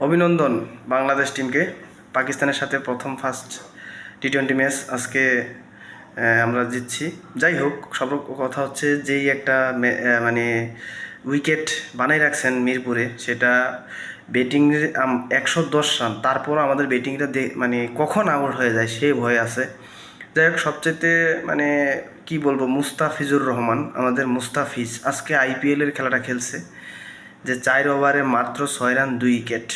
অভিনন্দন বাংলাদেশ টিমকে। পাকিস্তানের সাথে প্রথম ফার্স্ট টি-20 ম্যাচ আজকে আমরা জিতছি। যাই হোক, সব কথা হচ্ছে যেই একটা মানে উইকেট বানাই রাখছেন মিরপুরে, সেটা ব্যাটিং 110 রান, তারপর আমাদের ব্যাটিংটা মানে কখন আউট হয়ে যায় সেই ভয় আছে। যাই হোক, সবচেয়ে মানে কি বলবো, মুস্তাফিজুর রহমান, আমাদের মুস্তাফিজ আজকে আইপিএলের খেলাটা খেলছে, যে 4 ওভারে মাত্র 6 রান 2 উইকেট।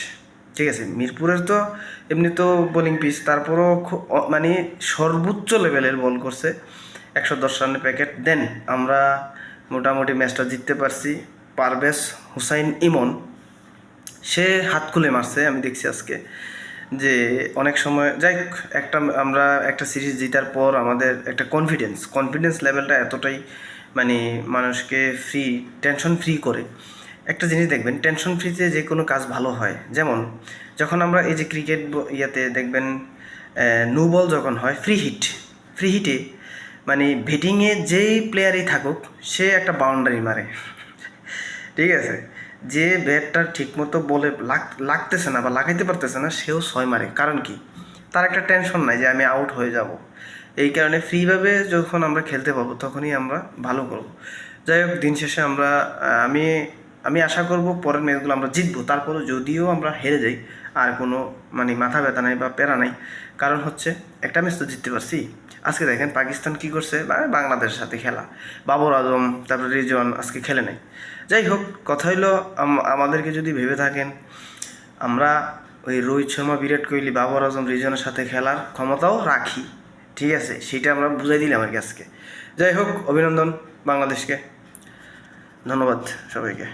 ঠিক আছে, মিরপুরের তো এমনি তো বোলিং পিচ, তারপরও মানে সর্বোচ্চ লেভেলের বল করছে, 110 রানের প্যাকেট দেন। আমরা মোটামুটি ম্যাচটা জিততে পারছি। পারভেজ হুসাইন ইমন সে হাত খুলে মারছে, আমি দেখছি আজকে যে অনেক সময়। যাই হোক, আমরা একটা সিরিজ জিতার পর আমাদের একটা কনফিডেন্স লেভেলটা এতটাই মানে মানুষকে টেনশন ফ্রি করে। একটা জিনিস দেখবেন, টেনশন ফ্রিতে যে কোনো কাজ ভালো হয়। যেমন যখন আমরা এই যে ক্রিকেট ইয়াতে দেখবেন, নো বল যখন হয়, ফ্রি হিটে মানে ব্যাটিংয়ে যেই প্লেয়ারই থাকুক সে একটা বাউন্ডারি মারে। ঠিক আছে, যে ব্যাটটা ঠিকমতো বলে লাগতেছে না বা লাগাইতে পারতেছে না, সেও 6 মারে। কারণ কি? তার একটা টেনশন নাই যে আমি আউট হয়ে যাব। এই কারণে ফ্রিভাবে যখন আমরা খেলতে পারবো তখনই আমরা ভালো করব। যাই হোক, দিন শেষে আমি আমি আশা করব পরের ম্যাচগুলো আমরা জিতবো। তারপরে যদিও আমরা হেরে যাই, আর কোনো মানে মাথা ব্যথা নাই বা প্যারা নাই। কারণ হচ্ছে একটা ম্যাচ তো জিততে পারছি। আজকে দেখেন পাকিস্তান কি করছে, বাংলাদেশের সাথে খেলা, বাবর আজম তারপরে রিজন আজকে খেলে নাই। যাই হোক, কথা হইলো আমাদেরকে যদি ভেবে থাকেন আমরা ওই রোহিত শর্মা, বিরাট কোহলি, বাবর আজম, রিজনের সাথে খেলার ক্ষমতাও রাখি, ঠিক আছে, সেটা আমরা বুঝাই দিলাম আর কি আজকে। যাই হোক, অভিনন্দন বাংলাদেশকে, ধন্যবাদ সবাইকে।